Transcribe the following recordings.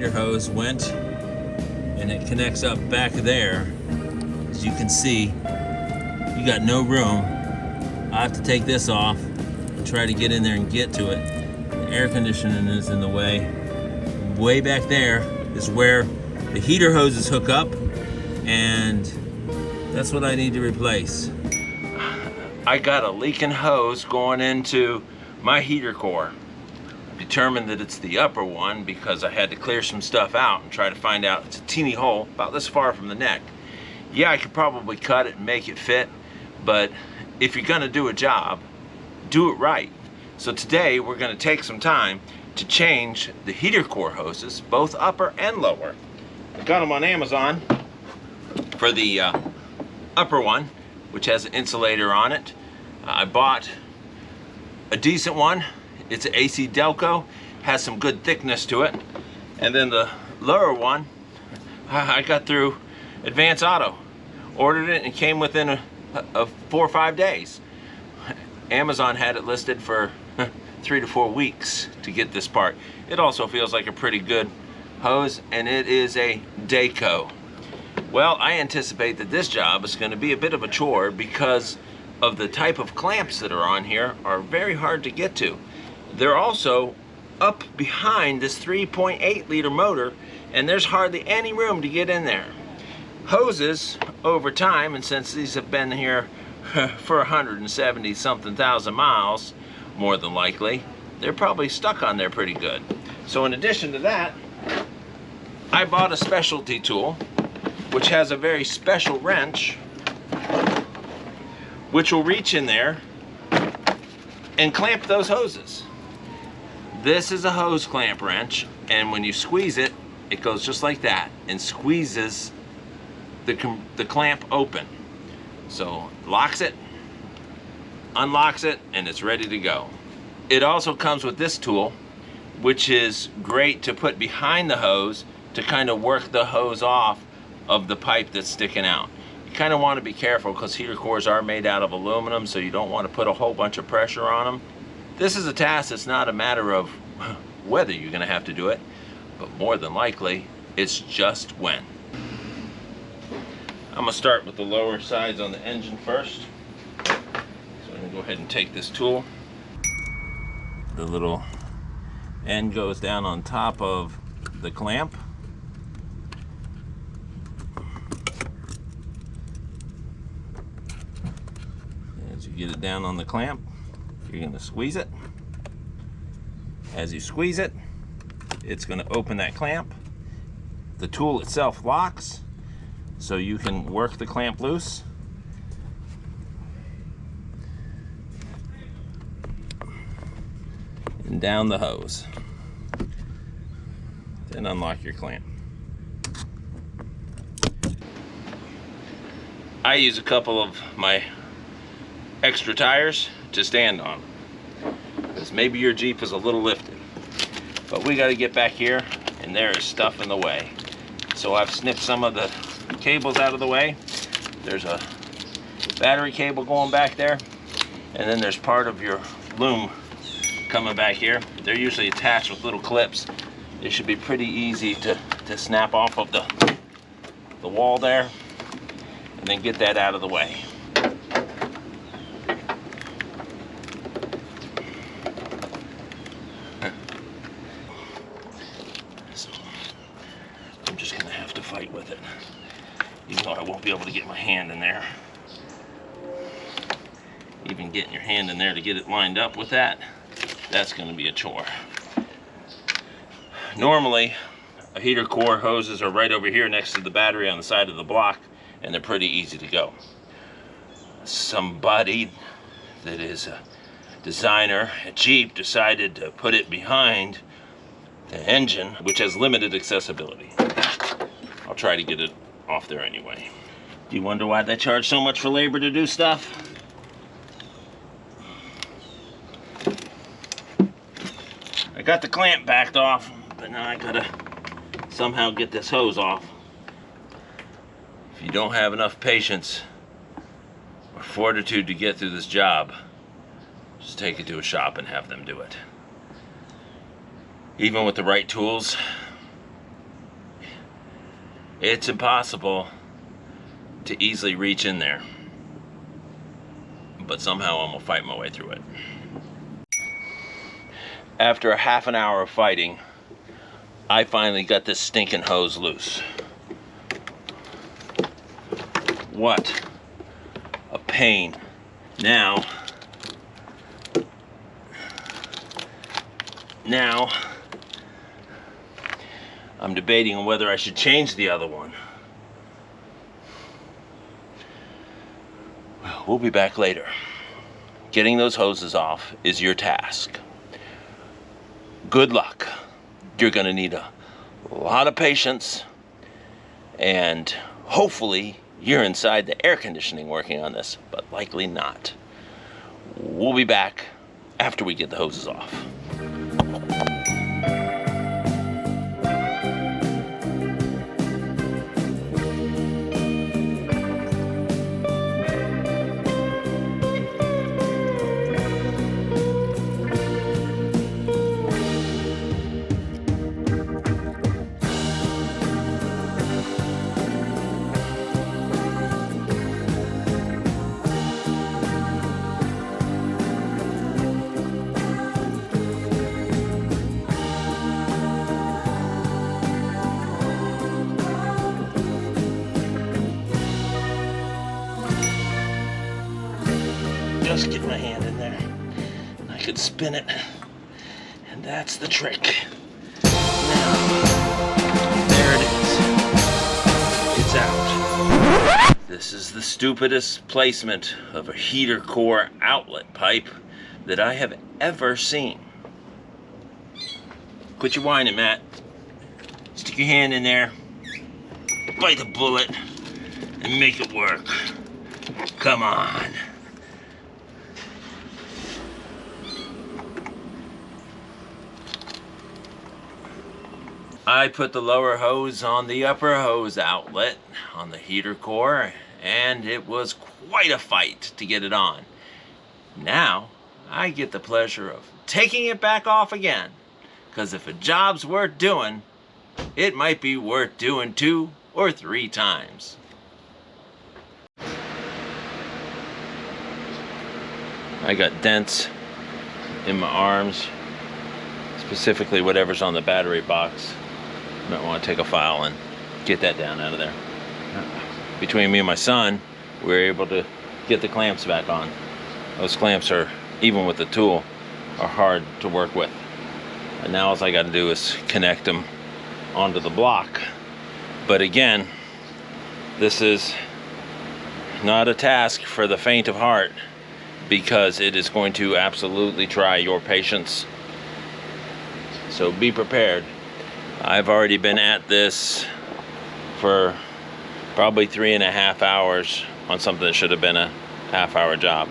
heater hose went, and it connects up back there. As you can see, you got no room. I have to take this off and try to get in there and get to it. The air conditioning is in the way. Way back there is where the heater hoses hook up, and that's what I need to replace. I got a leaking hose going into my heater core. Determined that it's the upper one because I had to clear some stuff out and try to find out. It's a teeny hole about this far from the neck. Yeah, I could probably cut it and make it fit, but if you're gonna do a job, do it right. So today we're gonna take some time to change the heater core hoses, both upper and lower. I got them on Amazon for the upper one, which has an insulator on it. I bought a decent one. It's an AC Delco, has some good thickness to it. And then the lower one, I got through Advance Auto. Ordered it and it came within 4 or 5 days. Amazon had it listed for 3 to 4 weeks to get this part. It also feels like a pretty good hose, and it is a JKU. Well, I anticipate that this job is going to be a bit of a chore because of the type of clamps that are on here are very hard to get to. They're also up behind this 3.8 liter motor, and there's hardly any room to get in there. Hoses over time, and since these have been here for 170 something thousand miles, more than likely, they're probably stuck on there pretty good. So in addition to that, I bought a specialty tool which has a very special wrench which will reach in there and clamp those hoses. This is a hose clamp wrench, and when you squeeze it, it goes just like that and squeezes the clamp open. So locks it, unlocks it, and it's ready to go. It also comes with this tool, which is great to put behind the hose to kind of work the hose off of the pipe that's sticking out. You kind of want to be careful because heater cores are made out of aluminum, so you don't want to put a whole bunch of pressure on them. This is a task that's not a matter of whether you're going to have to do it, but more than likely, it's just when. I'm going to start with the lower sides on the engine first. So I'm going to go ahead and take this tool. The little end goes down on top of the clamp. As you get it down on the clamp, you're going to squeeze it. As you squeeze it, it's going to open that clamp. The tool itself locks, so you can work the clamp loose. And down the hose. Then unlock your clamp. I use a couple of my extra tires to stand on, because maybe your Jeep is a little lifted. But we got to get back here, and there is stuff in the way. So I've snipped some of the cables out of the way. There's a battery cable going back there, and then there's part of your loom coming back here. They're usually attached with little clips. They should be pretty easy to snap off of the wall there, and then get that out of the way. So I'm just gonna have to fight with it, even though I won't be able to get my hand in there. Even getting your hand in there to get it lined up with that, that's going to be a chore. Normally, a heater core hoses are right over here next to the battery on the side of the block, and they're pretty easy to go. Somebody that is a designer at Jeep decided to put it behind the engine, which has limited accessibility. I'll try to get it off there anyway. Do you wonder why they charge so much for labor to do stuff? I got the clamp backed off, but now I gotta somehow get this hose off. If you don't have enough patience or fortitude to get through this job, just take it to a shop and have them do it. Even with the right tools, It's impossible to easily reach in there, but somehow I'm gonna fight my way through it. After a half an hour of fighting, I finally got this stinking hose loose. What a pain. Now I'm debating on whether I should change the other one. We'll be back later. Getting those hoses off is your task. Good luck. You're gonna need a lot of patience, and hopefully you're inside the air conditioning working on this, but likely not. We'll be back after we get the hoses off. Just get my hand in there. I could spin it, and that's the trick. Now, there it is. It's out. This is the stupidest placement of a heater core outlet pipe that I have ever seen. Quit your whining, Matt. Stick your hand in there, bite the bullet, and make it work. Come on. I put the lower hose on the upper hose outlet on the heater core, and it was quite a fight to get it on. Now I get the pleasure of taking it back off again, because if a job's worth doing, it might be worth doing 2 or 3 times. I got dents in my arms, specifically whatever's on the battery box. Might want to take a file and get that down out of there. Between me and my son, we were able to get the clamps back on. Those clamps are, even with the tool, are hard to work with. And now all I got to do is connect them onto the block. But again, this is not a task for the faint of heart, because it is going to absolutely try your patience. So be prepared. I've already been at this for probably 3.5 hours on something that should have been a half-hour job.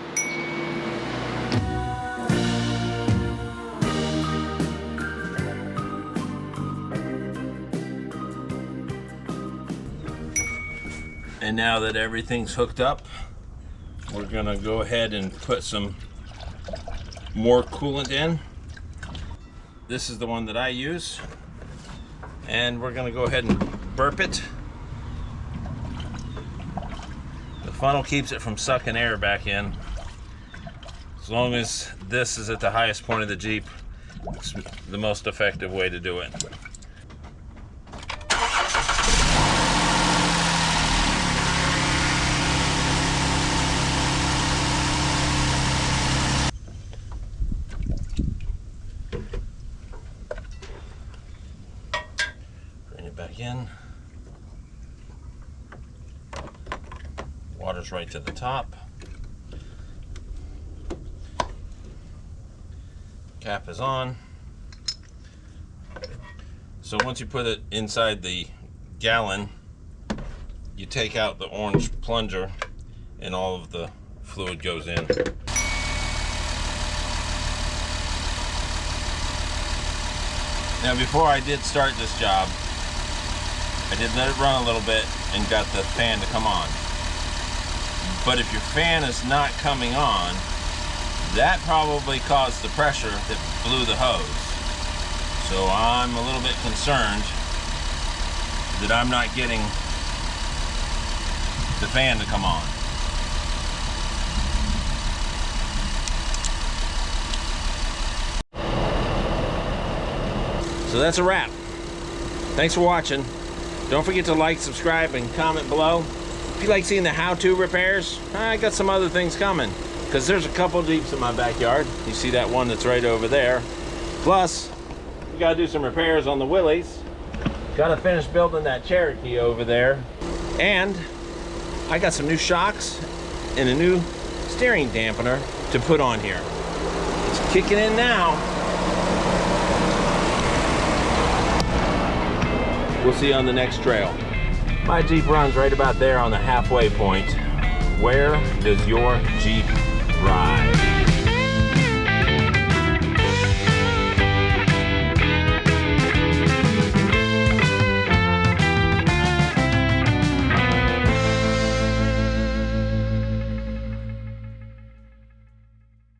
And now that everything's hooked up, we're gonna go ahead and put some more coolant in. This is the one that I use. And we're gonna go ahead and burp it. The funnel keeps it from sucking air back in. As long as this is at the highest point of the Jeep, it's the most effective way to do it. Back in. Water's right to the top. Cap is on. So once you put it inside the gallon, you take out the orange plunger and all of the fluid goes in. Now before I did start this job, I did let it run a little bit and got the fan to come on. But if your fan is not coming on, that probably caused the pressure that blew the hose. So I'm a little bit concerned that I'm not getting the fan to come on. So that's a wrap. Thanks for watching. Don't forget to like, subscribe, and comment below. If you like seeing the how-to repairs, I got some other things coming, because there's a couple Jeeps in my backyard. You see that one that's right over there. Plus, we gotta do some repairs on the Willys. Gotta finish building that Cherokee over there. And I got some new shocks and a new steering dampener to put on here. It's kicking in now. We'll see you on the next trail. My Jeep runs right about there on the halfway point. Where does your Jeep ride?